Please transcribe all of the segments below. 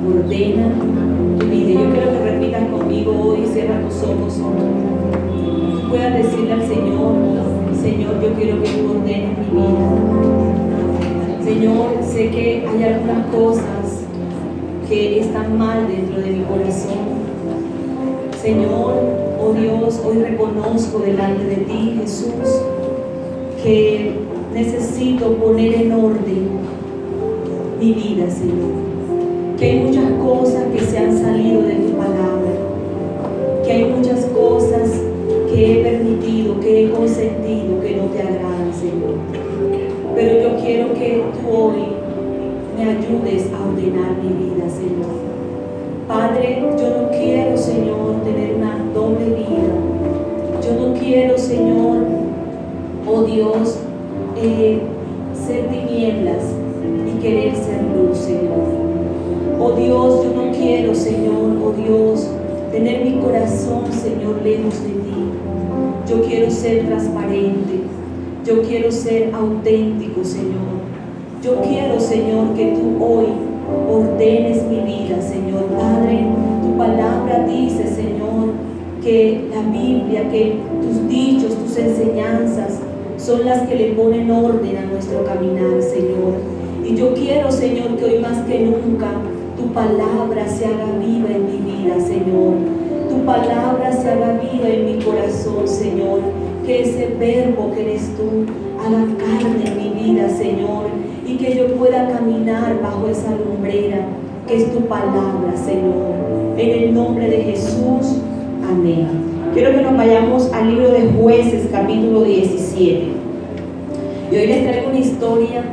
ordena tu vida. Yo quiero que repitas conmigo hoy, cierra tus ojos. Tú puedas decirle al Señor: Señor, yo quiero que tú ordenes mi vida. Señor, sé que hay algunas cosas que están mal dentro de mi corazón. Señor, oh Dios, hoy reconozco delante de ti, Jesús, que necesito poner en orden mi vida, Señor. Que hay muchas cosas que se han salido de tu palabra, que hay muchas cosas que he permitido, que he consentido, que no te agradan, Señor. Pero yo quiero que tú hoy me ayudes a ordenar mi vida, Señor. Padre, yo no quiero, Señor, tener una doble vida. Yo no quiero, Señor, oh Dios, ser tinieblas y querer ser luz, Señor. Oh Dios, yo no quiero, Señor, oh Dios, tener mi corazón, Señor, lejos de ti. Yo quiero ser transparente. Yo quiero ser auténtico, Señor. Yo quiero, Señor, que tú hoy ordenes mi vida, Señor. Padre, tu palabra dice, Señor, que la Biblia, que tus dichos, tus enseñanzas son las que le ponen orden a nuestro caminar, Señor. Y yo quiero, Señor, que hoy más que nunca tu palabra se haga viva en mi vida, Señor. Tu palabra se haga viva en mi corazón, Señor. Que ese verbo que eres tú haga carne en mi vida, Señor. Y que yo pueda caminar bajo esa lumbrera que es tu palabra, Señor. En el nombre de Jesús, amén. Quiero que nos vayamos al libro de Jueces, capítulo 17. Y hoy les traigo una historia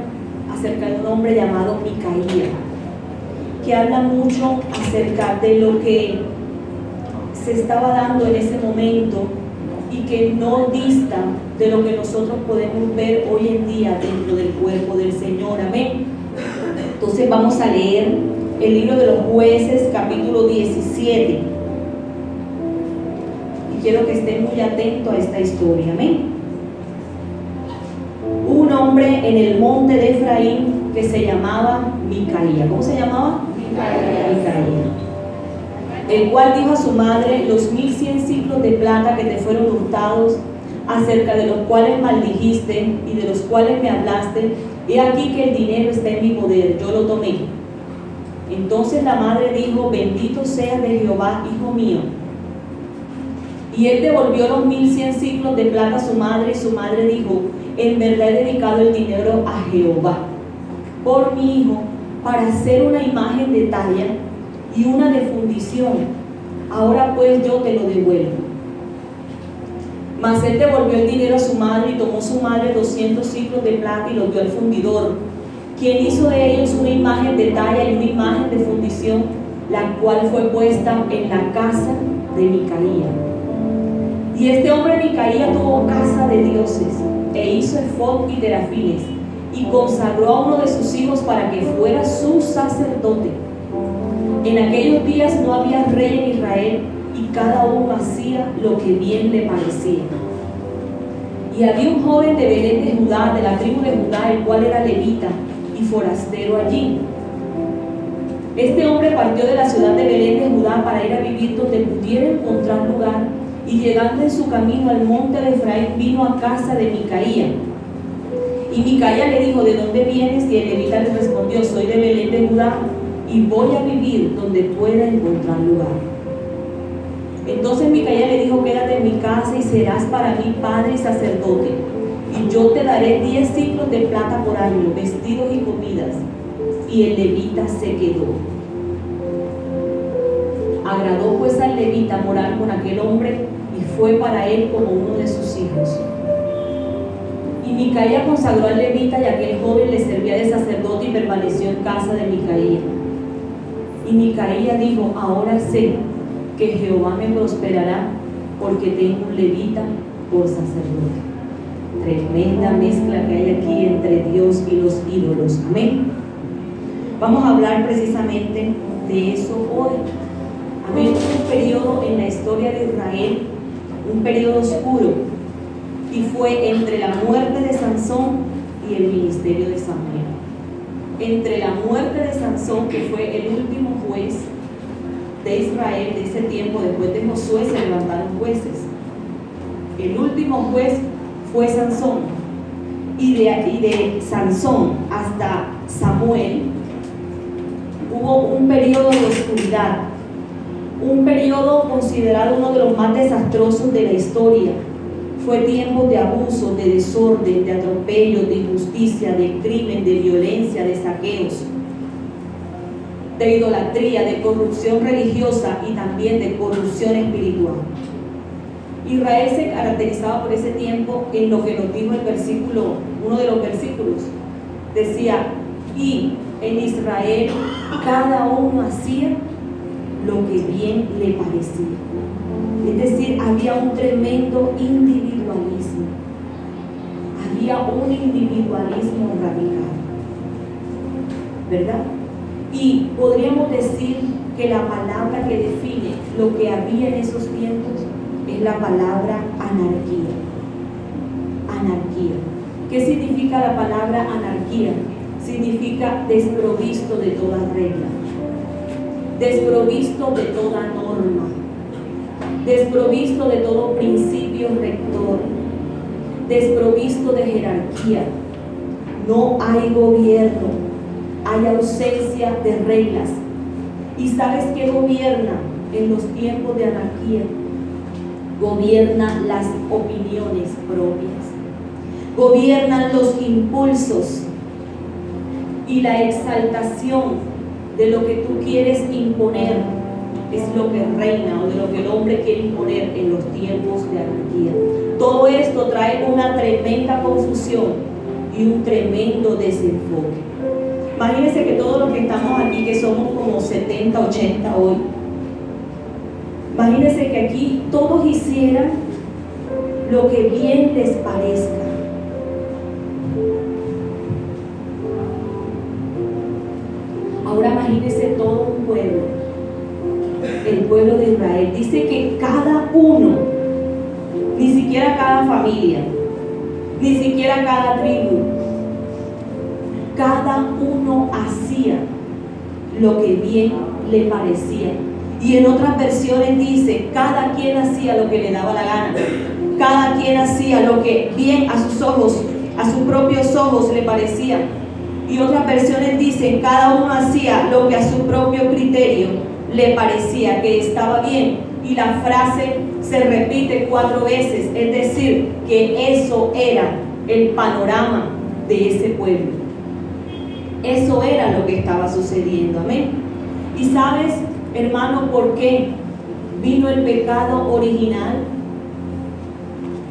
acerca de un hombre llamado Micaía, que habla mucho acerca de lo que se estaba dando en ese momento y que no dista de lo que nosotros podemos ver hoy en día dentro del cuerpo del Señor. Amén. Entonces vamos a leer el libro de los Jueces, capítulo 17. Y quiero que estén muy atentos a esta historia. Amén. Hubo un hombre en el monte de Efraín que se llamaba Micaía. ¿Cómo se llamaba? Micaía. El cual dijo a su madre: los 1100 ciclos de plata que te fueron hurtados, acerca de los cuales maldijiste y de los cuales me hablaste, he aquí que el dinero está en mi poder, yo lo tomé. Entonces la madre dijo: bendito sea de Jehová, hijo mío. Y él devolvió los 1100 ciclos de plata a su madre, y su madre dijo: en verdad he dedicado el dinero a Jehová por mi hijo, para hacer una imagen de talla y una de fundición. Ahora pues yo te lo devuelvo. Mas él devolvió el dinero a su madre, y tomó su madre 200 ciclos de plata y los dio al fundidor, quien hizo de ellos una imagen de talla y una imagen de fundición, la cual fue puesta en la casa de Micaía. Y este hombre Micaía tuvo casa de dioses, e hizo efod y terafiles, y consagró a uno de sus hijos para que fuera su sacerdote. En aquellos días no había rey en Israel, y cada uno hacía lo que bien le parecía. Y había un joven de Belén de Judá, de la tribu de Judá, el cual era levita y forastero allí. Este hombre partió de la ciudad de Belén de Judá para ir a vivir donde pudiera encontrar lugar, y llegando en su camino al monte de Efraín, vino a casa de Micaía. Y Micaía le dijo: ¿de dónde vienes? Y el levita le respondió: soy de Belén de Judá, y voy a vivir donde pueda encontrar lugar. Entonces Micaía le dijo: quédate en mi casa y serás para mí padre y sacerdote, y yo te daré 10 ciclos de plata por año, vestidos y comidas. Y el levita se quedó. Agradó pues al levita morar con aquel hombre, y fue para él como uno de sus hijos. Y Micaía consagró al levita, y aquel joven le servía de sacerdote y permaneció en casa de Micaía. Y Micaía dijo: ahora sé que Jehová me prosperará, porque tengo un levita por sacerdote. Tremenda mezcla que hay aquí entre Dios y los ídolos. Amén. Vamos a hablar precisamente de eso hoy. Amén. Un periodo en la historia de Israel, un periodo oscuro, y fue entre la muerte de Sansón y el ministerio de Samuel. Entre la muerte de Sansón, que fue el último juez de Israel de ese tiempo, después de Josué, se levantaron jueces. El último juez fue Sansón, y de Sansón hasta Samuel hubo un periodo de oscuridad, un periodo considerado uno de los más desastrosos de la historia. Fue tiempo de abuso, de desorden, de atropello, de injusticia, de crimen, de violencia, de saqueos, de idolatría, de corrupción religiosa y también de corrupción espiritual. Israel se caracterizaba por ese tiempo en lo que nos dijo el versículo, uno de los versículos, decía, y en Israel cada uno hacía lo que bien le parecía. Es decir, había un tremendo individualismo, había un individualismo radical, ¿verdad? Y podríamos decir que la palabra que define lo que había en esos tiempos es la palabra anarquía. Anarquía. ¿Qué significa la palabra anarquía? Significa desprovisto de toda regla, desprovisto de toda norma, desprovisto de todo principio rector, desprovisto de jerarquía. No hay gobierno, hay ausencia de reglas. ¿Y sabes qué gobierna en los tiempos de anarquía? Gobiernan las opiniones propias, gobiernan los impulsos y la exaltación de lo que tú quieres imponer es lo que reina, o de lo que el hombre quiere imponer en los tiempos de anarquía. Todo esto trae una tremenda confusión y un tremendo desenfoque. Imagínense que todos los que estamos aquí, que somos como 70, 80 hoy, imagínense que aquí todos hicieran lo que bien les parezca. Ahora imagínense todo un pueblo, el pueblo de Israel. Dice que cada uno, ni siquiera cada familia, ni siquiera cada tribu, cada uno hacía lo que bien le parecía. Y en otras versiones dice, cada quien hacía lo que le daba la gana, cada quien hacía lo que bien a sus ojos, a sus propios ojos le parecía. Y otras versiones dicen, cada uno hacía lo que a su propio criterio le parecía que estaba bien. Y la frase se repite 4 veces, es decir, que eso era el panorama de ese pueblo. Eso era lo que estaba sucediendo, amén. Y sabes, hermano, ¿por qué vino el pecado original?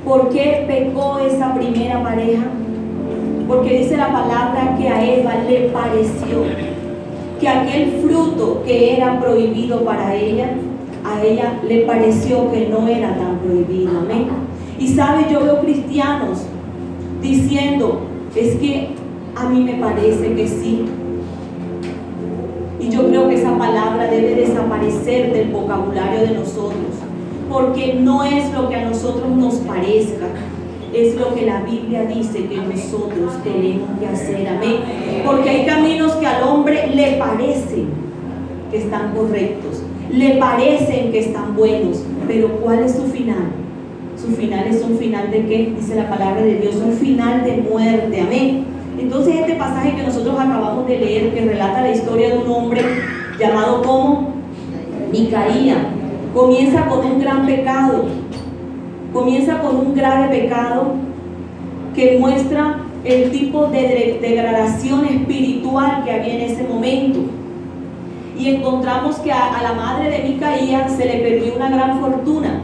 ¿Por qué pecó esa primera pareja? Porque dice la palabra que a Eva le pareció que aquel fruto que era prohibido para ella, a ella le pareció que no era tan prohibido, amén. Y sabes, yo veo cristianos diciendo, es que a mí me parece que sí. Y yo creo que esa palabra debe desaparecer del vocabulario de nosotros, porque no es lo que a nosotros nos parezca, es lo que la Biblia dice que nosotros tenemos que hacer, amén. Porque hay caminos que al hombre le parecen que están correctos, le parecen que están buenos, pero ¿cuál es su final? Su final es un final de ¿qué? Dice la palabra de Dios, un final de muerte, amén. Entonces este pasaje que nosotros acabamos de leer, que relata la historia de un hombre llamado como Micaía, comienza con un gran pecado, comienza con un grave pecado que muestra el tipo de degradación espiritual que había en ese momento. Y encontramos que a la madre de Micaía se le perdió una gran fortuna.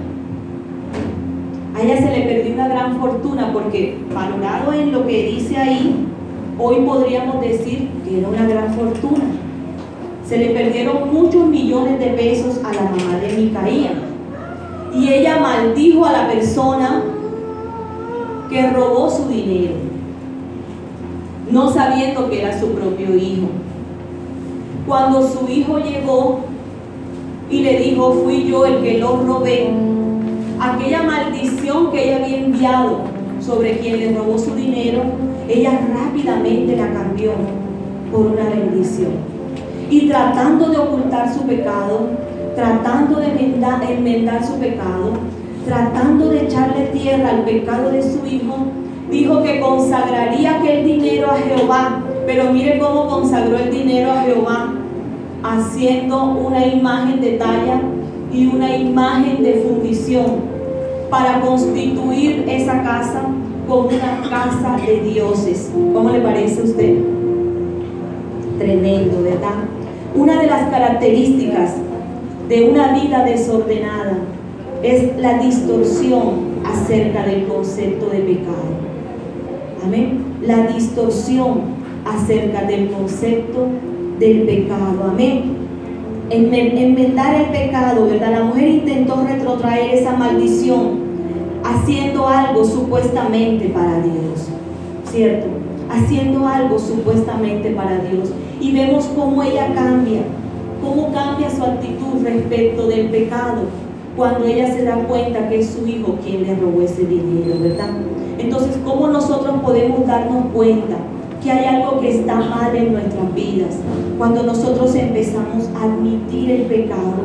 A ella se le perdió una gran fortuna porque, valorado en lo que dice ahí, hoy podríamos decir que era una gran fortuna. Se le perdieron muchos millones de pesos a la mamá de Micaía. Y ella maldijo a la persona que robó su dinero, no sabiendo que era su propio hijo. Cuando su hijo llegó y le dijo, fui yo el que lo robé, aquella maldición que ella había enviado sobre quien le robó su dinero, ella rápidamente la cambió por una bendición. Y tratando de ocultar su pecado, tratando de enmendar su pecado, tratando de echarle tierra al pecado de su hijo, dijo que consagraría aquel dinero a Jehová. Pero mire cómo consagró el dinero a Jehová: haciendo una imagen de talla y una imagen de fundición, para constituir esa casa como una casa de dioses. ¿Cómo le parece a usted? Tremendo, ¿verdad? Una de las características de una vida desordenada es la distorsión acerca del concepto de pecado. Amén. La distorsión acerca del concepto del pecado. Amén. Enmendar el pecado, ¿verdad? La mujer intentó retrotraer esa maldición haciendo algo supuestamente para Dios, ¿cierto? Haciendo algo supuestamente para Dios. Y vemos cómo ella cambia, cómo cambia su actitud respecto del pecado cuando ella se da cuenta que es su hijo quien le robó ese dinero, ¿verdad? Entonces, ¿cómo nosotros podemos darnos cuenta que hay algo que está mal en nuestras vidas cuando nosotros empezamos a admitir el pecado,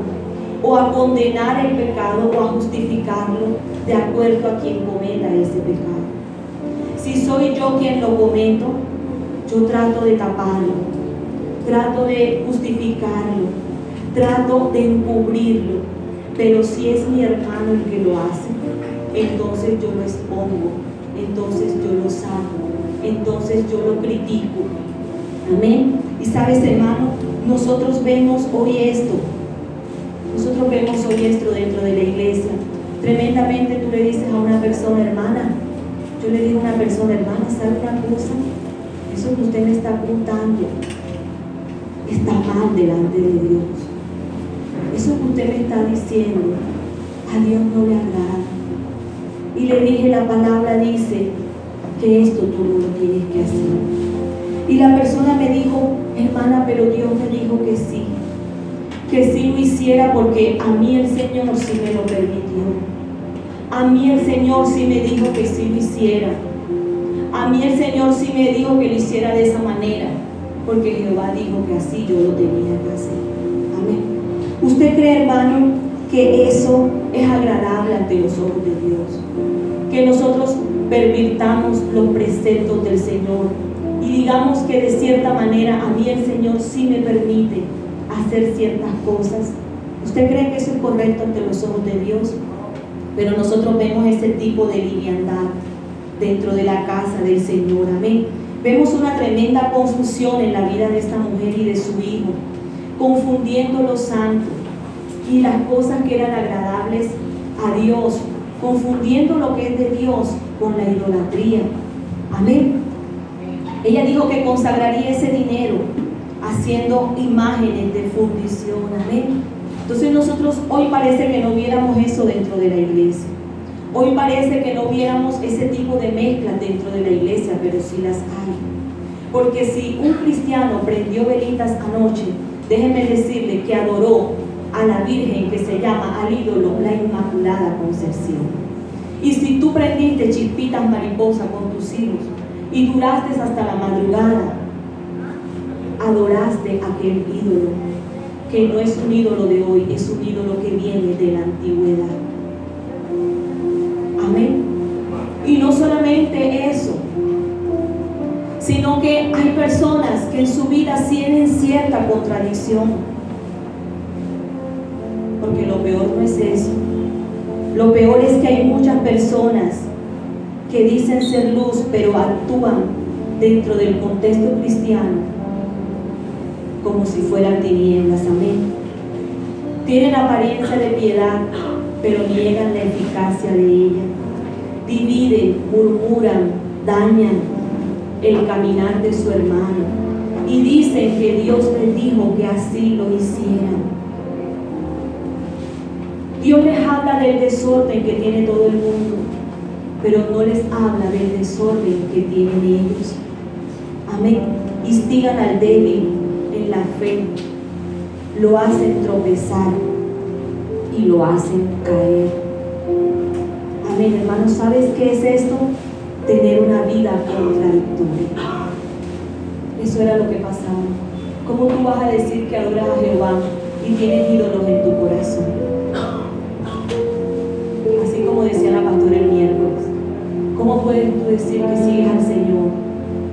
o a condenar el pecado, o a justificarlo de acuerdo a quien cometa ese pecado? Si soy yo quien lo cometo, yo trato de taparlo, trato de justificarlo, trato de encubrirlo. Pero si es mi hermano el que lo hace, entonces yo lo expongo, entonces yo lo saco, entonces yo lo critico. Amén. Y sabes, hermano, nosotros vemos hoy esto dentro de la iglesia. Tremendamente tú le dices a una persona: hermana, yo le digo a una persona: hermana, ¿sabe una cosa? Eso que usted me está contando está mal delante de Dios. Eso que usted me está diciendo a Dios no le agrada. Y le dije: la palabra dice que esto tú no lo tienes que hacer. Y la persona me dijo: hermana, pero Dios me dijo que sí lo hiciera, porque a mí el Señor sí me lo permitió. A mí el Señor sí me dijo que sí lo hiciera. A mí el Señor sí me dijo que lo hiciera de esa manera, porque Jehová dijo que así yo lo tenía que hacer. Amén. ¿Usted cree, hermano, que eso es agradable ante los ojos de Dios? Que nosotros pervirtamos los preceptos del Señor y digamos que de cierta manera a mí el Señor sí me permite hacer ciertas cosas. ¿Usted cree que eso es correcto ante los ojos de Dios? Pero nosotros vemos ese tipo de liviandad dentro de la casa del Señor. Amén. Vemos una tremenda confusión en la vida de esta mujer y de su hijo, confundiendo lo santo y las cosas que eran agradables a Dios, confundiendo lo que es de Dios con la idolatría. Amén. Ella dijo que consagraría ese dinero haciendo imágenes de fundición. Amén. Entonces nosotros hoy parece que no viéramos eso dentro de la iglesia. Hoy parece que no viéramos ese tipo de mezclas dentro de la iglesia, pero sí las hay. Porque si un cristiano prendió velitas anoche, déjenme decirle que adoró a la Virgen, que se llama al ídolo la Inmaculada Concepción. Y si tú prendiste chispitas mariposas con tus hijos y duraste hasta la madrugada, adoraste a aquel ídolo, que no es un ídolo de hoy, es un ídolo que viene de la antigüedad. Amén. Y no solamente eso, sino que hay personas que en su vida tienen cierta contradicción. Porque lo peor no es eso. Lo peor es que hay muchas personas que dicen ser luz, pero actúan dentro del contexto cristiano como si fueran tinieblas. Amén. Tienen apariencia de piedad, pero niegan la eficacia de ella. Dividen, murmuran, dañan el caminar de su hermano y dicen que Dios les dijo que así lo hicieran. Dios les habla del desorden que tiene todo el mundo, pero no les habla del desorden que tienen ellos. Amén. Instigan al débil en la fe, lo hacen tropezar y lo hacen caer. Amén, hermanos. ¿Sabes qué es esto? Tener una vida contradictoria. Eso era lo que pasaba. ¿Cómo tú vas a decir que adoras a Jehová y tienes ídolos en tu corazón. Así como decía la pastora el miércoles, ¿cómo puedes tú decir que sigues al Señor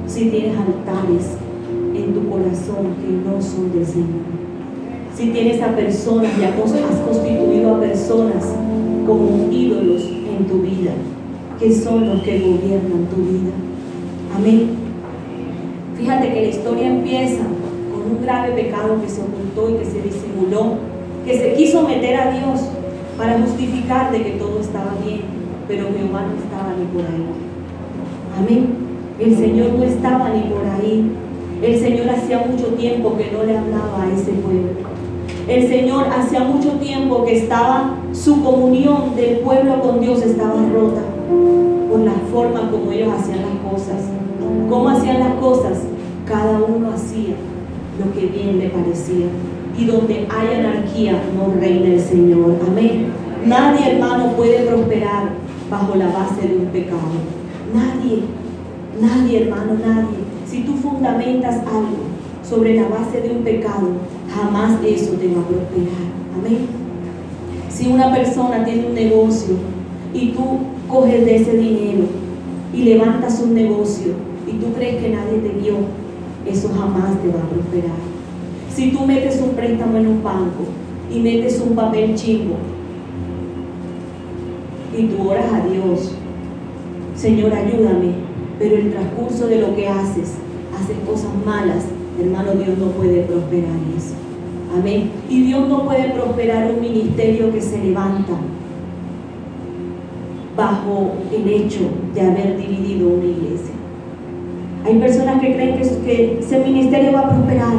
si tienes altares en tu corazón que no son del Señor? Si tienes a personas y has constituido a personas como ídolos en tu vida, que son los que gobiernan tu vida. Amén. Fíjate que la historia empieza con un grave pecado que se ocultó y que se disimuló, que se quiso meter a Dios para justificar de que todo estaba bien, pero Jehová no estaba ni por ahí. Amén. El Señor no estaba ni por ahí. El Señor hacía mucho tiempo que no le hablaba a ese pueblo. El Señor hacía mucho tiempo que su comunión del pueblo con Dios estaba rota por la forma como ellos hacían las cosas. ¿Cómo hacían las cosas? Cada uno hacía lo que bien le parecía. Y donde hay anarquía no reina el Señor. Amén. Nadie, hermano, puede prosperar bajo la base de un pecado. Nadie, hermano, nadie. Si tú fundamentas algo sobre la base de un pecado, jamás eso te va a prosperar. Amén. Si una persona tiene un negocio y tú coges de ese dinero y levantas un negocio y tú crees que nadie te vio, eso jamás te va a prosperar. Si tú metes un préstamo en un banco y metes un papel chimbo y tú oras a Dios, Señor, ayúdame, pero el transcurso de lo que haces cosas malas, hermano, Dios no puede prosperar eso. Amén. Y Dios no puede prosperar un ministerio que se levanta bajo el hecho de haber dividido una iglesia. Hay personas que creen que ese ministerio va a prosperar,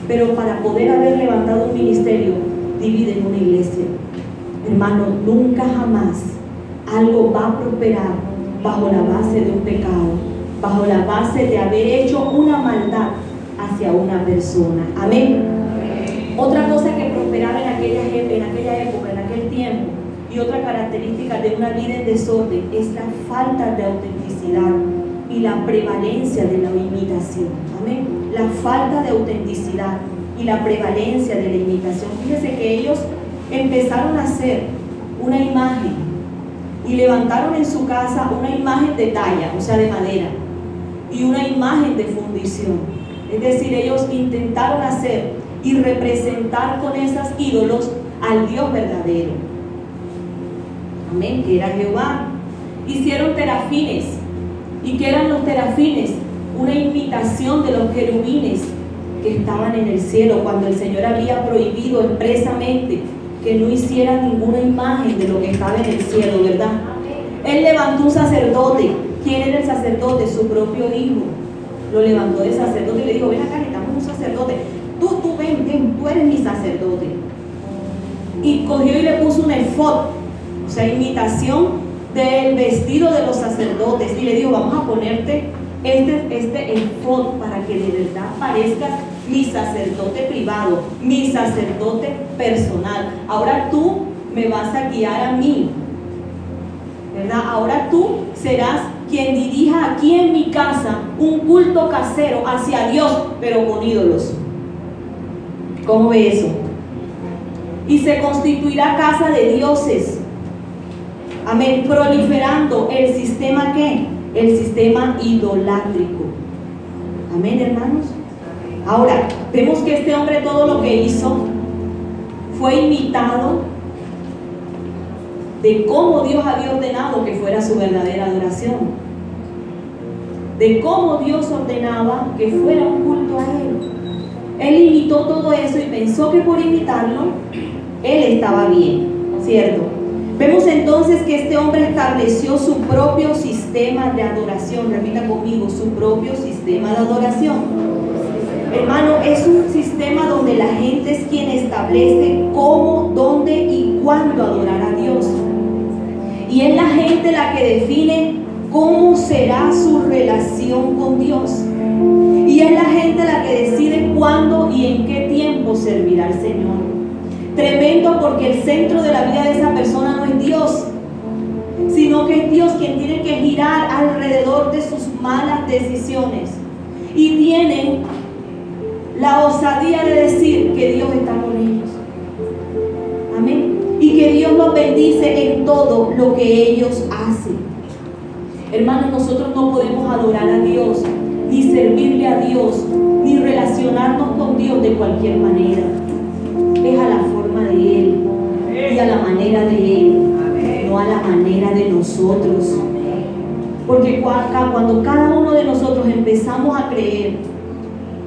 pero para poder haber levantado un ministerio, dividen una iglesia. Hermano, nunca jamás algo va a prosperar bajo la base de un pecado, bajo la base de haber hecho una maldad hacia una persona. Amén. Otra cosa que prosperaba en aquella época, en aquel tiempo, y otra característica de una vida en desorden es la falta de autenticidad y la prevalencia de la imitación. Amén. La falta de autenticidad y la prevalencia de la imitación. Fíjese que ellos empezaron a hacer una imagen y levantaron en su casa una imagen de talla, o sea, de madera, y una imagen de fundición. Es decir, ellos intentaron hacer y representar con esos ídolos al Dios verdadero. Amén, que era Jehová. Hicieron terafines. ¿Y qué eran los terafines? Una imitación de los querubines que estaban en el cielo, cuando el Señor había prohibido expresamente que no hicieran ninguna imagen de lo que estaba en el cielo, ¿verdad? Él levantó un sacerdote. ¿Quién era el sacerdote? Su propio hijo. Lo levantó de sacerdote y le dijo: ven acá, necesitamos un sacerdote. Tú ven, tú eres mi sacerdote. Y cogió y le puso un efod, o sea, imitación del vestido de los sacerdotes, y le dijo: vamos a ponerte este efod para que de verdad parezcas mi sacerdote privado, mi sacerdote personal. Ahora tú me vas a guiar a mí, ¿verdad? Ahora tú serás quien dirija aquí en mi casa un culto casero hacia Dios, pero con ídolos. ¿Cómo ve eso? Y se constituirá casa de dioses. Amén. Proliferando el sistema, ¿qué? El sistema idolátrico. Amén, hermanos. Ahora, vemos que este hombre todo lo que hizo fue imitado de cómo Dios había ordenado que fuera su verdadera adoración, de cómo Dios ordenaba que fuera un culto a Él. Él imitó todo eso y pensó que por imitarlo él estaba bien, ¿cierto? Vemos entonces que este hombre estableció su propio sistema de adoración. Repita conmigo: su propio sistema de adoración. Hermano, es un sistema donde la gente es quien establece cómo, dónde y cuándo adorar a Dios. Y es la gente la que define cómo será su relación con Dios. Y es la gente la que decide cuándo y en qué tiempo servirá al Señor. Tremendo, porque el centro de la vida de esa persona no es Dios, sino que es Dios quien tiene que girar alrededor de sus malas decisiones. Y tienen la osadía de decir que Dios está con ellos. bendice en todo lo que ellos hacen. Hermanos, nosotros no podemos adorar a Dios, ni servirle a Dios, ni relacionarnos con Dios de cualquier manera. Es a la forma de Él y a la manera de Él, no a la manera de nosotros. Porque cuando cada uno de nosotros empezamos a creer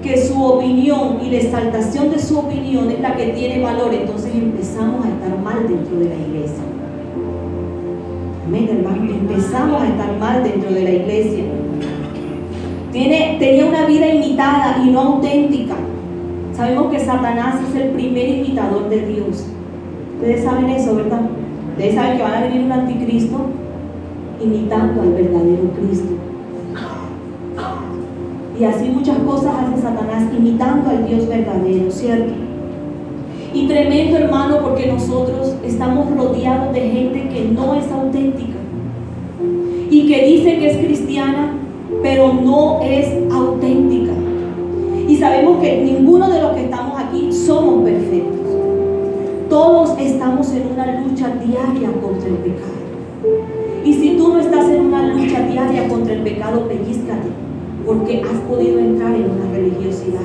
que su opinión y la exaltación de su opinión es la que tiene valor, entonces empezamos a estar mal dentro de la iglesia. Amén, hermano. Empezamos a estar mal dentro de la iglesia. Tenía una vida imitada y no auténtica. Sabemos que Satanás es el primer imitador de Dios. Ustedes saben eso, ¿verdad? Ustedes saben que van a venir un anticristo imitando al verdadero Cristo. Y así muchas cosas hace Satanás, imitando al Dios verdadero, ¿cierto? Y tremendo, hermano, porque nosotros estamos rodeados de gente que no es auténtica y que dice que es cristiana, pero no es auténtica. Y sabemos que ninguno de los que estamos aquí somos perfectos. Todos estamos en una lucha diaria contra el pecado. Y si tú no estás en una lucha diaria contra el pecado, pellízcate, porque has podido entrar en una religiosidad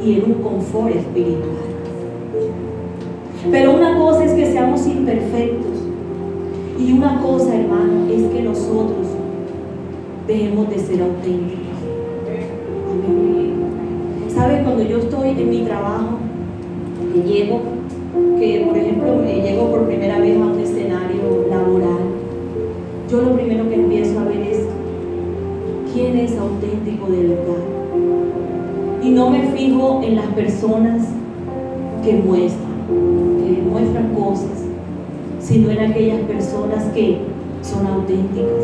y en un confort espiritual. Pero una cosa es que seamos imperfectos, y una cosa, hermano, es que nosotros dejemos de ser auténticos. Amén. ¿Sabes? Cuando yo estoy en mi trabajo, que por ejemplo me llego por primera vez a un escenario laboral, yo lo primero que empiezo a ver es quién es auténtico de verdad. Y no me fijo en las personas que muestran cosas, sino en aquellas personas que son auténticas.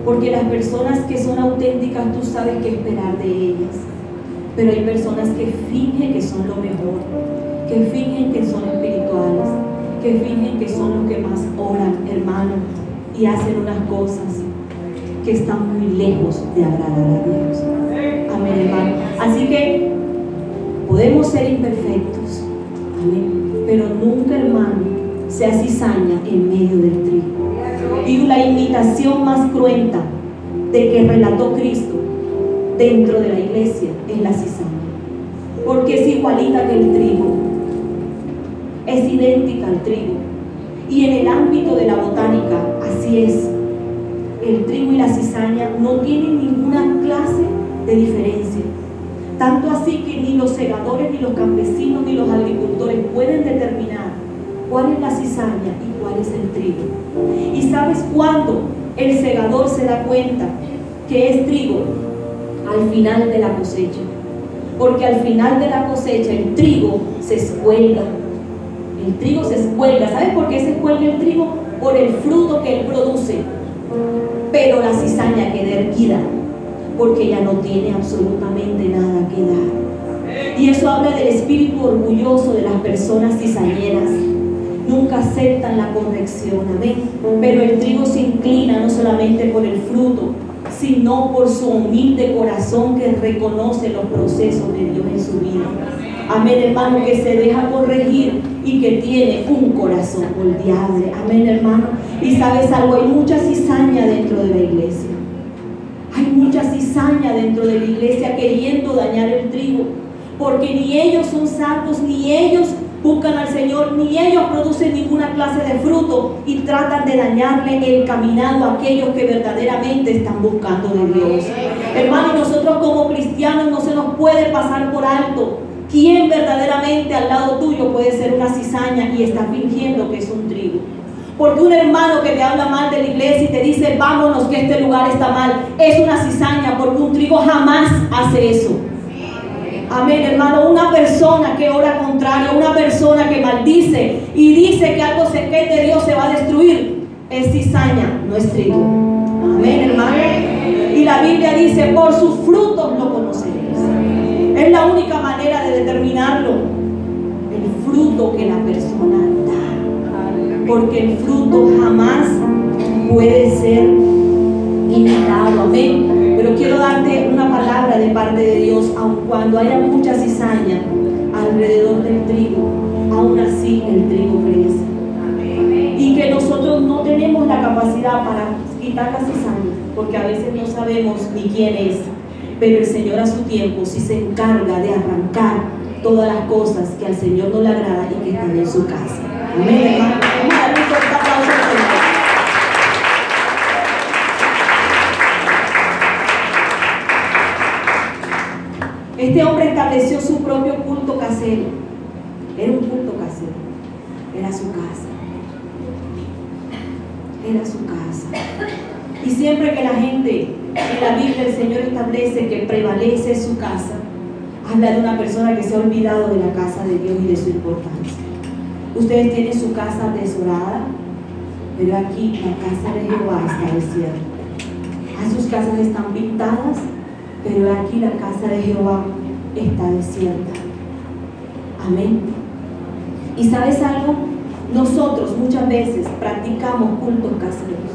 Porque las personas que son auténticas, tú sabes qué esperar de ellas. Pero hay personas que fingen que son lo mejor, que fingen que son espirituales, que fingen que son los que más oran, hermano, y hacen unas cosas que están muy lejos de agradar a Dios. Amén, hermano. Así que podemos ser imperfectos, amén, pero nunca, hermano, sea cizaña en medio del trigo. Y la imitación más cruenta de que relató Cristo dentro de la iglesia es la cizaña, porque es igualita que el trigo, es idéntica al trigo. Y en el ámbito de la botánica, así es. El trigo y la cizaña no tienen ninguna clase de diferencia. Tanto así que ni los segadores, ni los campesinos, ni los agricultores pueden determinar cuál es la cizaña y cuál es el trigo. ¿Y sabes cuándo el segador se da cuenta que es trigo? Al final de la cosecha. Porque al final de la cosecha el trigo se escuelga. El trigo se escuelga. ¿Sabes por qué se escuelga el trigo? Por el fruto que él produce. Pero la cizaña queda erguida, porque ya no tiene absolutamente nada que dar. Y eso habla del espíritu orgulloso de las personas cizañeras. Nunca aceptan la corrección, amén. Pero el trigo se inclina no solamente por el fruto, sino por su humilde corazón que reconoce los procesos de Dios en su vida. Amén, hermano, que se deja corregir y que tiene un corazón moldeable. Amén, hermano. Y sabes algo, hay mucha cizaña dentro de la iglesia. Hay mucha cizaña dentro de la iglesia queriendo dañar el trigo, porque ni ellos son santos, ni ellos buscan al Señor, ni ellos producen ninguna clase de fruto, y tratan de dañarle el caminado a aquellos que verdaderamente están buscando de Dios. Hermano, nosotros como cristianos no se nos puede pasar por alto quién verdaderamente al lado tuyo puede ser una cizaña y está fingiendo que es un trigo. Porque un hermano que te habla mal de la iglesia y te dice vámonos que este lugar está mal, es una cizaña, porque un trigo jamás hace eso. Amén, hermano. Una persona que ora contrario, una persona que maldice y dice que algo que de Dios se va a destruir, es cizaña, no es trigo. Amén, hermano. Y la Biblia dice, por sus frutos lo conoceréis. Es la única manera de determinarlo, el fruto que la persona da, porque el fruto jamás puede ser imitado. Amén. Pero quiero darte una palabra de parte de Dios. Aun cuando haya mucha cizaña alrededor del trigo, aún así el trigo crece. la capacidad para quitar la cizaña, porque a veces no sabemos ni quién es, pero el Señor a su tiempo sí se encarga de arrancar todas las cosas que al Señor no le agrada y que están en su casa. Amén, hermano. Vamos a darle un fuerte aplauso al Señor. Este hombre estableció su propio culto casero. Era un culto casero. Era su casa. Era su casa. Y siempre que la gente, en la Biblia el Señor establece que prevalece su casa, habla de una persona que se ha olvidado de la casa de Dios y de su importancia. Ustedes tienen su casa atesorada, pero aquí la casa de Jehová está desierta. Sus casas están pintadas, pero aquí la casa de Jehová está desierta. Amén. ¿Y sabes algo? Nosotros muchas veces practicamos cultos caseros.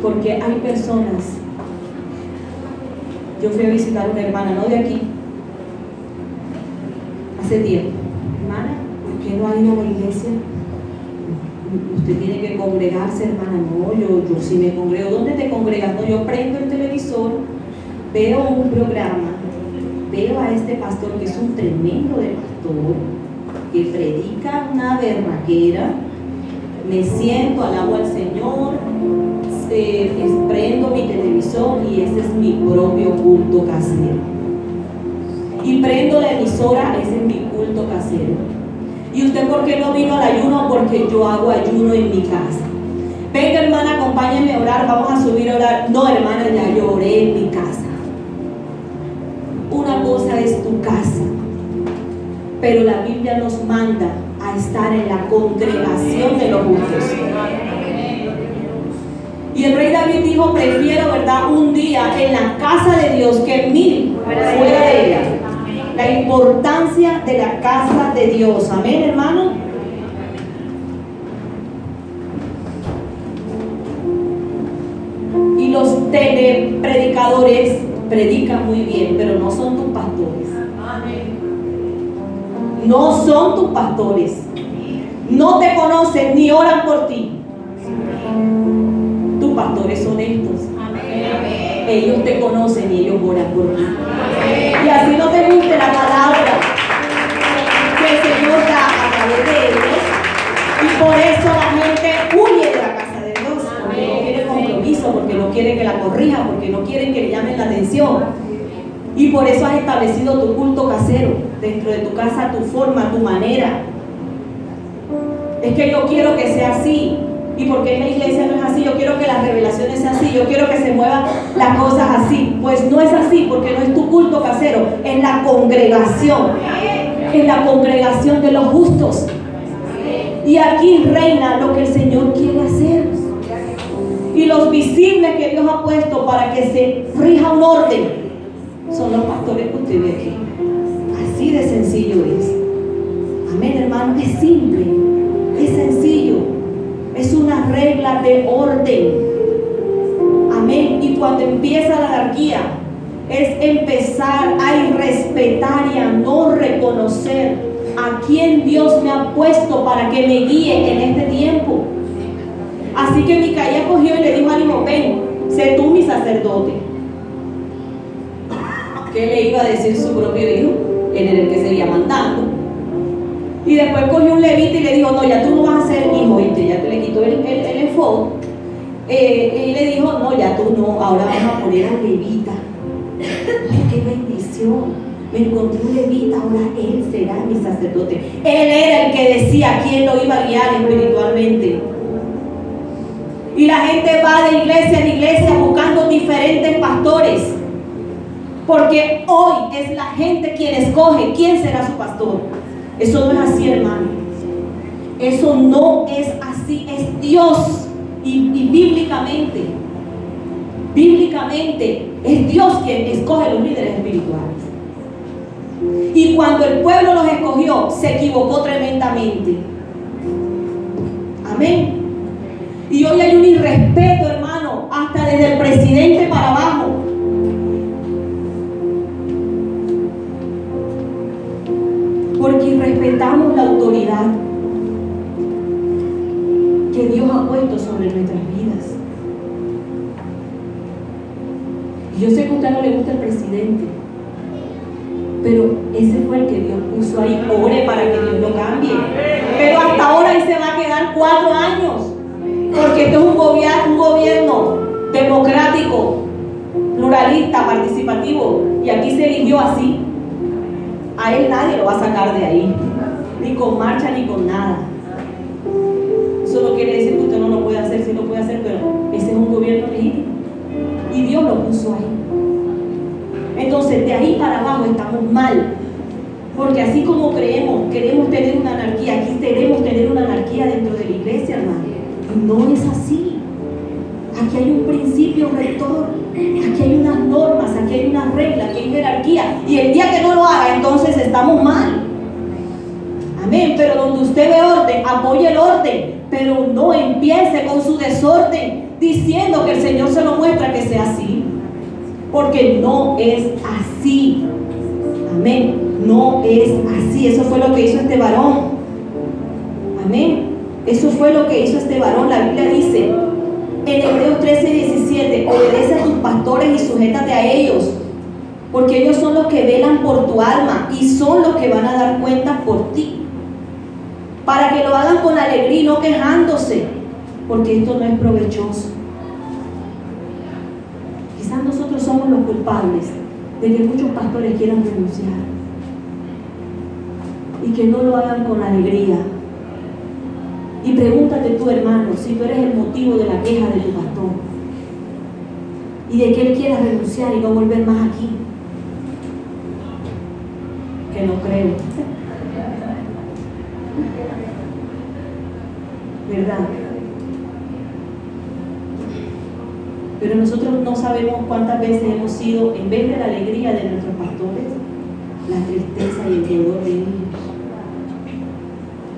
Porque hay personas. Yo fui a visitar a una hermana, no de aquí, hace tiempo. Hermana, ¿por qué no ha ido a la iglesia? Usted tiene que congregarse, hermana. No, yo sí me congrego. ¿Dónde te congregas? No, yo prendo el televisor, veo un programa, veo a este pastor que es un tremendo de pastor, que predica una berraquera, me siento, alabo al Señor, prendo mi televisor y ese es mi propio culto casero. Y prendo la emisora, ese es mi culto casero. ¿Y usted por qué no vino al ayuno? Porque yo hago ayuno en mi casa. Venga, hermana, acompáñenme a orar, vamos a subir a orar. No, hermana, ya yo oré en mi casa. Una cosa es tu casa, pero la Biblia nos manda a estar en la congregación de los justos. Y el rey David dijo: prefiero, ¿verdad?, un día en la casa de Dios que 1000 fuera de ella. La importancia de la casa de Dios. Amén, hermano. Y los telepredicadores predican muy bien, pero no son tus pastores. No son tus pastores. No te conocen ni oran por ti. Tus pastores son estos. Ellos te conocen y ellos oran por ti. Y así no te guste la palabra que el Señor da a través de ellos. Y por eso la gente huye de la casa de Dios, porque no quiere compromiso, porque no quiere que la corrija, porque no quieren que le llamen la atención. Y por eso has establecido tu culto casero dentro de tu casa, tu forma, tu manera. Es que yo quiero que sea así. ¿Y por qué en la iglesia no es así? Yo quiero que las revelaciones sean así, yo quiero que se muevan las cosas así. Pues no es así, porque no es tu culto casero, es la congregación. Es la congregación de los justos. Y aquí reina lo que el Señor quiere hacer. Y los visibles que Dios ha puesto para que se rija un orden son los pastores que usted ve aquí. Así de sencillo es. Amén, hermano. Es simple, es sencillo. Es una regla de orden. Amén. Y cuando empieza la anarquía, es empezar a irrespetar y a no reconocer a quien Dios me ha puesto para que me guíe en este tiempo. Así que Micaías cogió y le dijo a Limón: ven, sé tú mi sacerdote. ¿Qué le iba a decir su propio hijo? Él era el que seguía mandando. Y después cogió un levita y le dijo: no, ya tú no vas a ser hijo, ¿viste? Ya te le quitó el efod. Y le dijo: no, ya tú no, ahora vamos a poner al levita. ¡Ay, qué bendición! Me encontré un levita, ahora él será mi sacerdote. Él era el que decía quién lo iba a guiar espiritualmente. Y la gente va de iglesia en iglesia buscando diferentes pastores, porque hoy es la gente quien escoge quién será su pastor. Eso no es así, hermano. Eso no es así. Es Dios. Y bíblicamente es Dios quien escoge los líderes espirituales. Y cuando el pueblo los escogió, se equivocó tremendamente. Amén. Y hoy hay un irrespeto, hermano, hasta desde el presidente para abajo. porque respetamos la autoridad que Dios ha puesto sobre nuestras vidas. Yo sé que a usted no le gusta el presidente, pero ese fue el que Dios puso ahí. Ore para que Dios lo cambie. Pero hasta ahora él se va a quedar 4 años, porque esto es un gobierno democrático, pluralista, participativo, y aquí se eligió así. A él nadie lo va a sacar de ahí, ni con marcha ni con nada. Eso no quiere decir que usted no lo puede hacer, sí lo puede hacer, pero ese es un gobierno legítimo y Dios lo puso ahí. Entonces de ahí para abajo estamos mal, porque así como queremos tener una anarquía, aquí queremos tener una anarquía dentro de la iglesia, hermano. No es así. Aquí hay un principio rector, aquí hay unas normas, aquí hay unas reglas, aquí hay jerarquía, y el día que no lo haga, entonces estamos mal. Amén. Pero donde usted ve orden, apoye el orden, pero no empiece con su desorden diciendo que el Señor se lo muestra que sea así, porque no es así. Amén. No es así. Eso fue lo que hizo este varón. Amén. Eso fue lo que hizo este varón. La Biblia dice en Hebreos 13:17: obedece a tus pastores y sujétate a ellos, porque ellos son los que velan por tu alma y son los que van a dar cuentas por ti, para que lo hagan con alegría y no quejándose, porque esto no es provechoso. Quizás nosotros somos los culpables de que muchos pastores quieran renunciar y que no lo hagan con alegría. Y pregúntate tú, hermano, si tú eres el motivo de la queja de tu pastor y de que él quiera renunciar y no volver más aquí. Que no creo. ¿Verdad? Pero nosotros no sabemos cuántas veces hemos sido, en vez de la alegría de nuestros pastores, la tristeza y el dolor de ellos.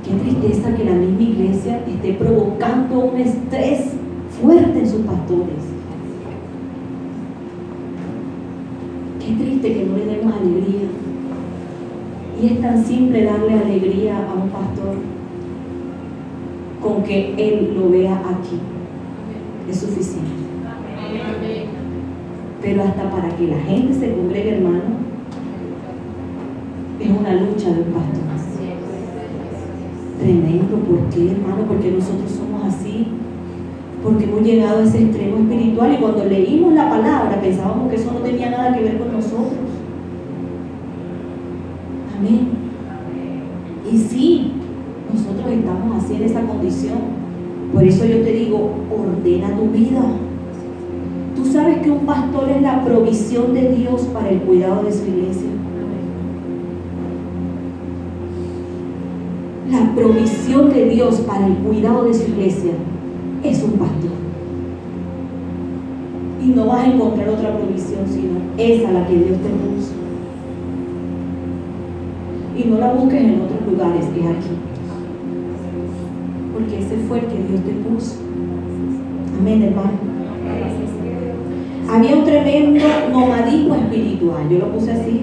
Qué tristeza que la misma iglesia esté provocando un estrés fuerte en sus pastores. Qué triste que no le demos alegría. Y es tan simple darle alegría a un pastor con que él lo vea aquí. Es suficiente. Pero hasta para que la gente se congregue, hermano, es una lucha de un pastor. Tremendo. ¿Por qué, hermano? Porque nosotros somos así, porque hemos llegado a ese extremo espiritual, y cuando leímos la palabra pensábamos que eso no tenía nada que ver con nosotros. Amén. Y sí, nosotros estamos así en esa condición. Por eso yo te digo, ordena tu vida. Tú sabes que un pastor es la provisión de Dios para el cuidado de su iglesia. La provisión de Dios para el cuidado de su iglesia es un pastor. Y no vas a encontrar otra provisión sino esa, la que Dios te puso. Y no la busques en otros lugares, es aquí. Porque ese fue el que Dios te puso. Amén, hermano. Había un tremendo nomadismo espiritual. Yo lo puse así.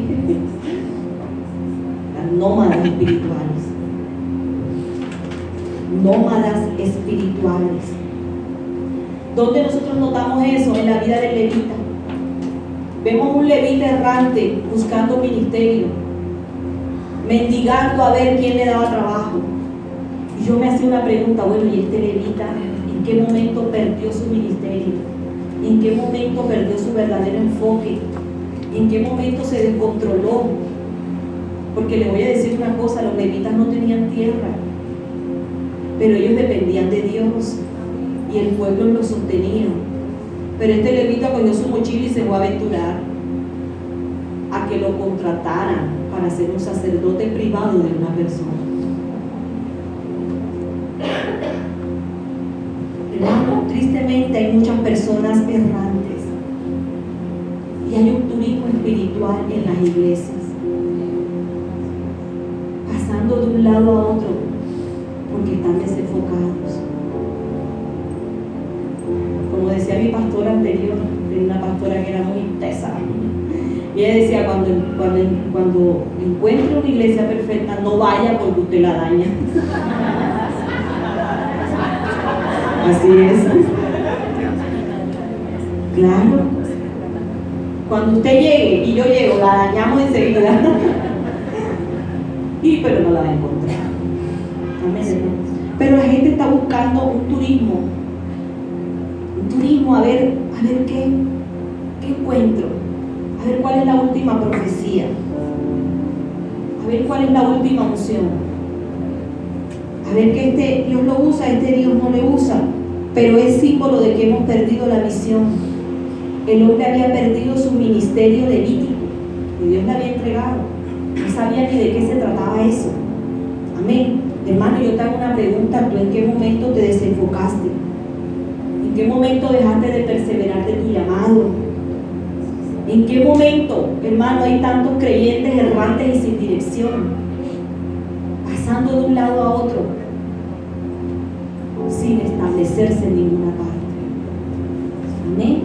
Las nómadas espirituales. Nómadas espirituales. ¿Dónde nosotros notamos eso? En la vida del levita. Vemos un levita errante buscando ministerio, mendigando a ver quién le daba trabajo. Y yo me hacía una pregunta: bueno, ¿y este levita en qué momento perdió su ministerio? ¿En qué momento perdió su verdadero enfoque? ¿En qué momento se descontroló? Porque le voy a decir una cosa: los levitas no tenían tierra, pero ellos dependían de Dios y el pueblo los sostenía. Pero este levita cogió su mochila y se fue a aventurar a que lo contrataran para ser un sacerdote privado de una persona. Hermano, tristemente hay muchas personas errantes y hay un turismo espiritual en las iglesias, pasando de un lado a otro porque están desenfocados. Como decía mi pastora anterior, tenía una pastora que era muy tesa, y Y ella decía, cuando encuentre una iglesia perfecta, no vaya porque usted la daña. Así es. Claro. Cuando usted llegue y yo llego, la dañamos enseguida. Pero no la va a encontrar. Amén. Pero la gente está buscando un turismo, a ver qué encuentro, a ver cuál es la última profecía, a ver cuál es la última unción, a ver que este Dios lo usa, este Dios no le usa, pero es símbolo de que hemos perdido la visión. El hombre había perdido su ministerio levítico que Dios le había entregado, no sabía ni de qué se trataba eso. Amén. Hermano, yo te hago una pregunta: ¿tú en qué momento te desenfocaste? ¿En qué momento dejaste de perseverar de tu llamado? ¿En qué momento, hermano, hay tantos creyentes errantes y sin dirección, pasando de un lado a otro, sin establecerse en ninguna parte? Amén.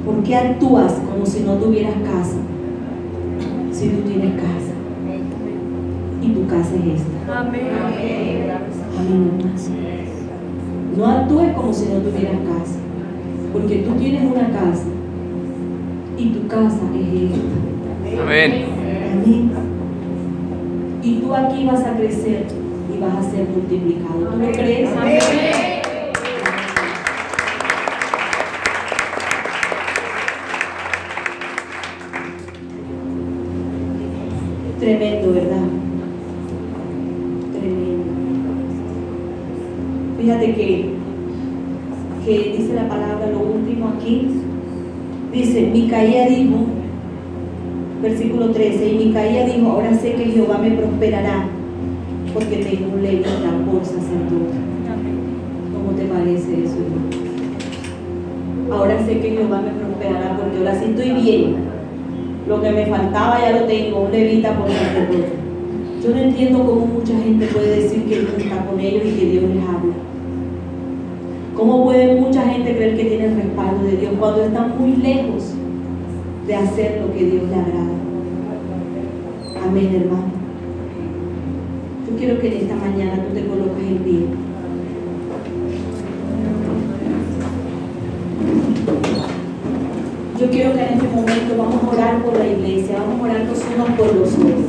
¿Por qué actúas como si no tuvieras casa, si tú tienes casa? Y tu casa es esta. Amén. Amén. No actúes como si no tuvieras casa, porque tú tienes una casa y tu casa es esta. Amén. Amén. Y tú aquí vas a crecer y vas a ser multiplicado. ¿Tú lo crees? Amén. Tremendo, ¿verdad? Tremendo. Fíjate que dice la palabra, lo último aquí, dice, Micaía dijo, versículo 13, y Micaía dijo, ahora sé que Jehová me prosperará, porque tengo un levita por sacerdote. ¿Cómo te parece eso, hermano? Ahora sé que Jehová me prosperará, porque ahora sí estoy bien. Lo que me faltaba ya lo tengo, un levita por sacerdote. Yo no entiendo cómo mucha gente puede decir que Dios está con ellos y que Dios les habla. ¿Cómo puede mucha gente creer que tiene el respaldo de Dios cuando están muy lejos de hacer lo que Dios le agrada? Amén, hermano. Yo quiero que en esta mañana tú te colocas en pie. Yo quiero que en este momento vamos a orar por la iglesia, vamos a orar los unos por los otros.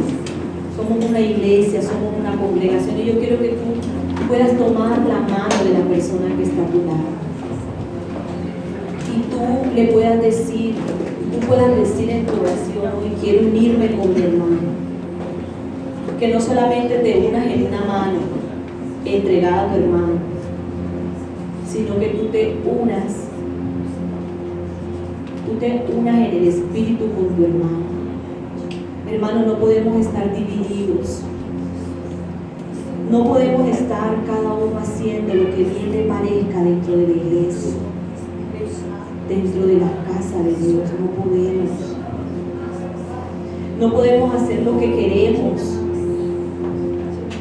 Somos una iglesia, somos una congregación, y yo quiero que tú puedas tomar la mano de la persona que está a tu lado. Y tú le puedas decir, en tu oración, hoy quiero unirme con mi hermano. Que no solamente te unas en una mano entregada a tu hermano, sino que tú te unas en el espíritu con tu hermano. Hermano, no podemos estar divididos. No podemos estar cada uno haciendo lo que bien le parezca dentro de la iglesia, dentro de la casa de Dios. No podemos. No podemos hacer lo que queremos.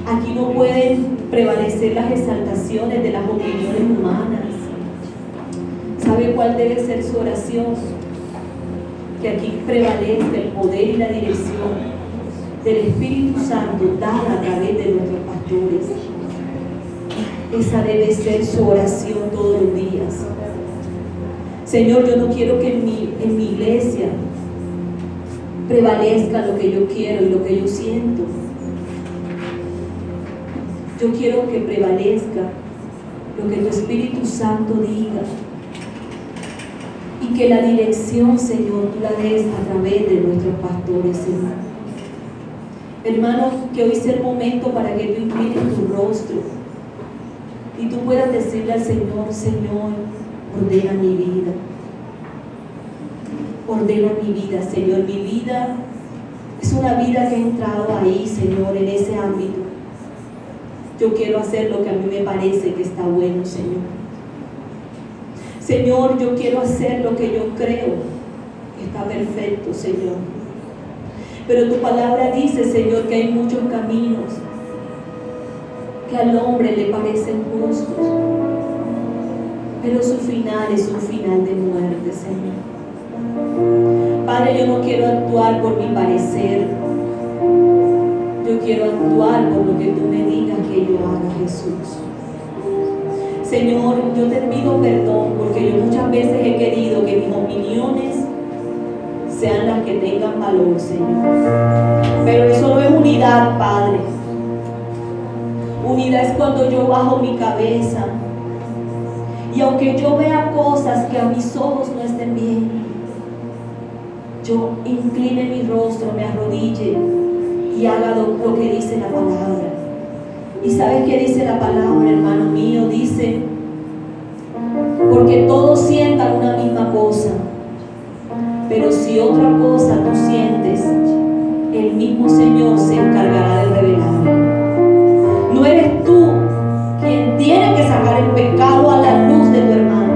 Aquí no pueden prevalecer las exaltaciones de las opiniones humanas. ¿Sabe cuál debe ser su oración? Que aquí prevalezca el poder y la dirección del Espíritu Santo dada a través de nuestros pastores. Esa debe ser su oración todos los días. Señor, yo no quiero que en mi iglesia prevalezca lo que yo quiero y lo que yo siento. Yo quiero que prevalezca lo que tu Espíritu Santo diga. Y que la dirección, Señor, tú la des a través de nuestros pastores, Señor. Hermanos, que hoy sea el momento para que tú inclines tu rostro y tú puedas decirle al Señor, Señor, ordena mi vida. Ordena mi vida, Señor. Mi vida es una vida que ha entrado ahí, Señor, en ese ámbito. Yo quiero hacer lo que a mí me parece que está bueno, Señor. Señor, yo quiero hacer lo que yo creo que está perfecto, Señor. Pero tu palabra dice, Señor, que hay muchos caminos que al hombre le parecen justos, pero su final es un final de muerte, Señor. Padre, yo no quiero actuar por mi parecer. Yo quiero actuar por lo que tú me digas que yo haga, Jesús. Señor, yo te pido perdón porque yo muchas veces he querido que mis opiniones sean las que tengan valor, Señor. Pero eso no es unidad, Padre. Unidad es cuando yo bajo mi cabeza y aunque yo vea cosas que a mis ojos no estén bien, yo incline mi rostro, me arrodille y haga lo que dice la palabra. ¿Y sabes qué dice la palabra, hermano mío? Dice, porque todos sientan una misma cosa, pero si otra cosa tú sientes, el mismo Señor se encargará de revelarlo. No eres tú quien tiene que sacar el pecado a la luz de tu hermano,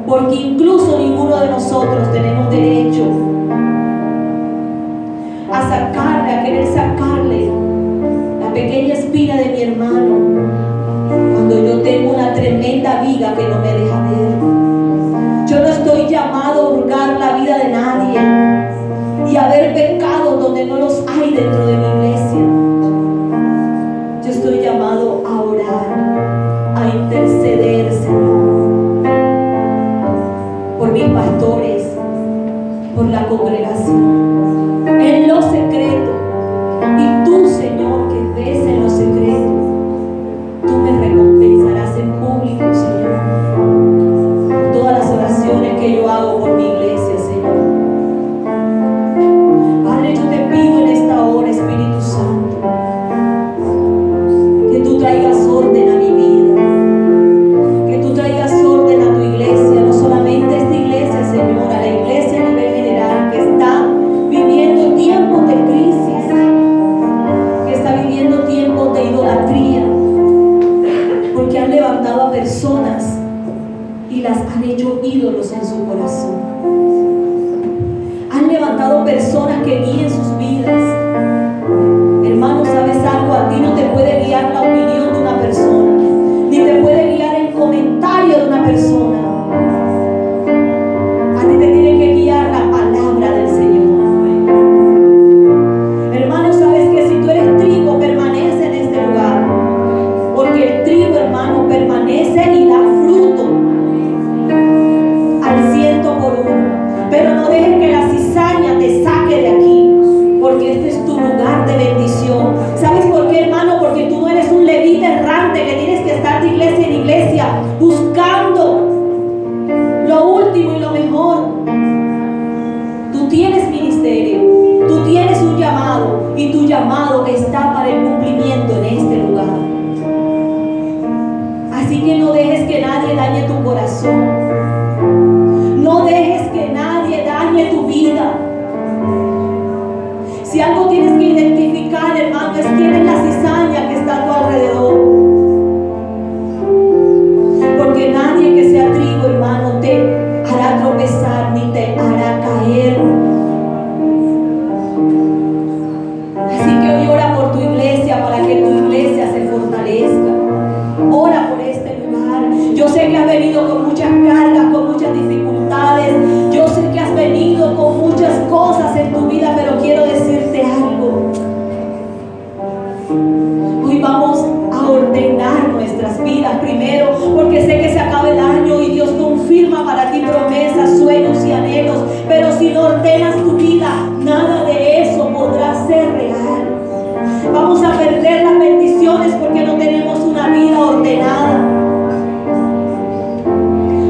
porque incluso ninguno de nosotros tenemos derecho a sacarle, a querer sacarle la pequeña espina de mi hermano cuando yo tengo una tremenda viga que no me deja ver. Yo no estoy llamado a hurgar la vida de nadie y a ver pecados donde no los hay dentro de mi iglesia. Yo estoy llamado a orar, a interceder, Señor, por mis pastores, por la congregación, en lo secreto. Y tú, Señor, que ves en lo secreto, tú me recompensarás en público, Señor, por todas las oraciones que yo hago por mi iglesia, Señor. Padre, yo te pido en esta hora, Espíritu Santo, que tú traigas orden a mi vida, que tú traigas orden a tu iglesia, no solamente a esta iglesia, Señor, a la iglesia a nivel general, que está viviendo tiempos de crisis, que está viviendo tiempos de idolatría, porque han levantado a personas y las han hecho ídolos en su corazón. Han levantado personas que guíen sus vidas. Hermano, ¿sabes algo? A ti no te puede guiar la opinión de una persona, ni te puede guiar el comentario de una persona. A ti te tiene que guiar la palabra del Señor. Hermano, ¿sabes que si tú eres trigo, permanece en este lugar? Porque el trigo, hermano, permanece y da fruto al 100 por 1. Pero no dejes que la cizaña te saque de aquí, porque este es tu lugar de bendición. ¿Sabes por qué, hermano? Porque tú no eres un levita errante que tienes que estar de iglesia en iglesia buscando lo último y lo mejor. Tú tienes ministerio, tú tienes un llamado, y tu llamado está para el cumplimiento en este lugar. Así que no dejes que nadie dañe tu corazón. No dejes que nadie dañe tu vida. Si algo tienes que identificar, hermano, es quién es la cizaña que está a tu alrededor. Porque nadie que sea trigo, hermano, te hará tropezar ni te hará caer. Así que hoy ora por tu iglesia, para que tu iglesia se fortalezca. Ora por este lugar. Yo sé que has venido con muchas cargas, con muchas dificultades. Yo sé que has venido con muchas cosas en tu vida, pero quiero decirte algo. Hoy vamos a ordenar nuestras vidas primero, porque sé que se acaba el año y Dios confirma para ti promesas, sueños y anhelos. Pero si no ordenas tu vida, nada de eso podrá ser real. Vamos a perder las bendiciones porque no tenemos una vida ordenada.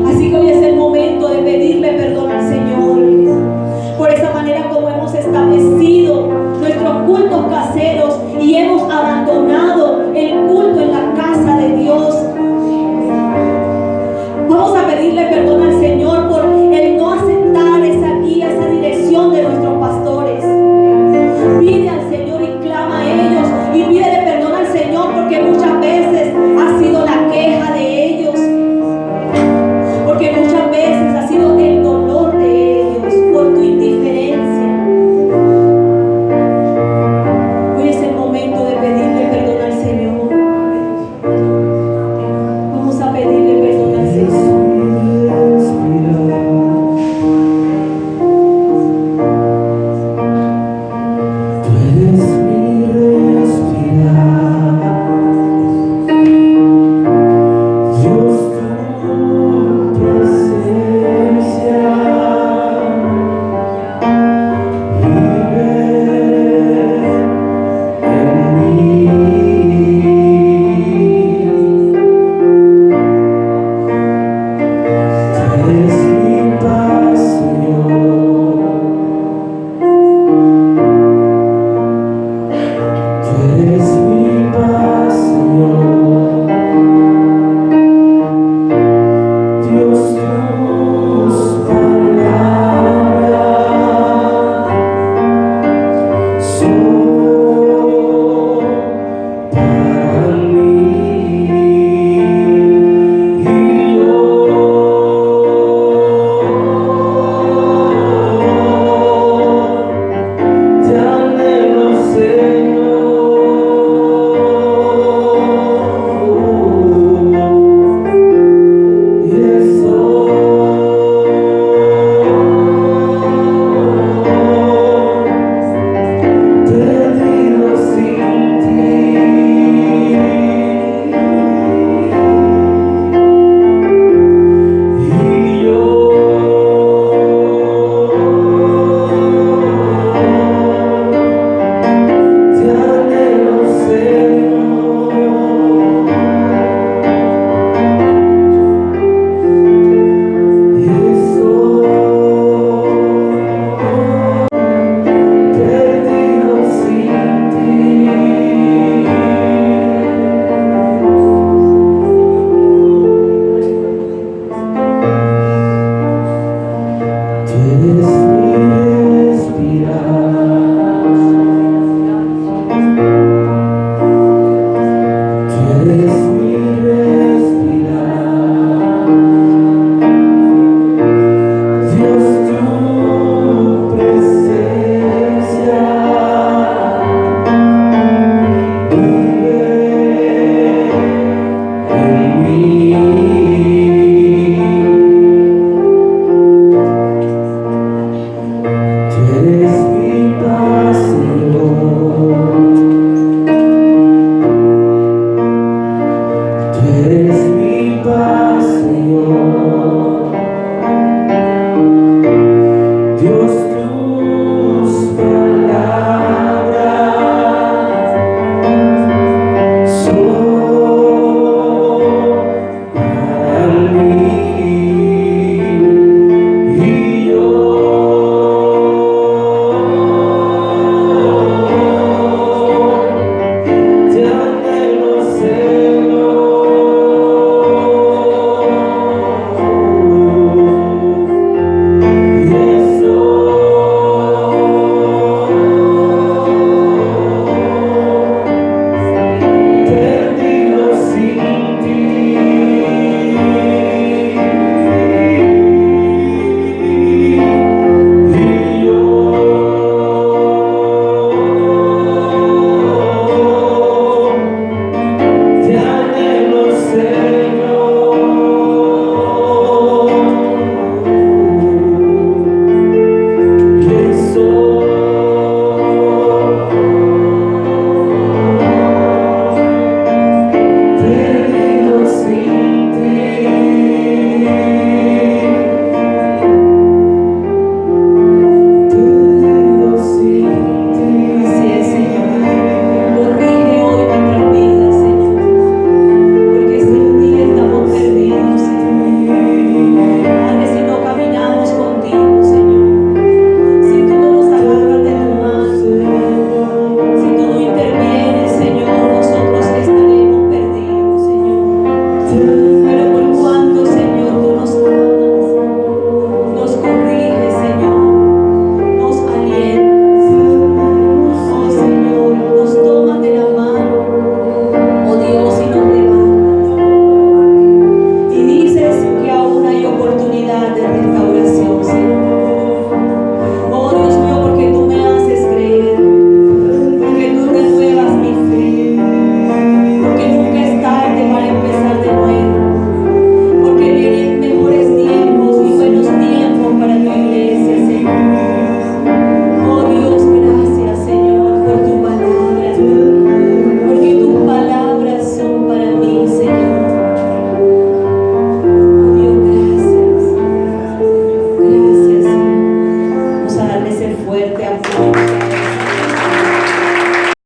Así que hoy es el momento de pedirle perdón al Señor por esa manera como hemos establecido nuestros cultos caseros y hemos abandonado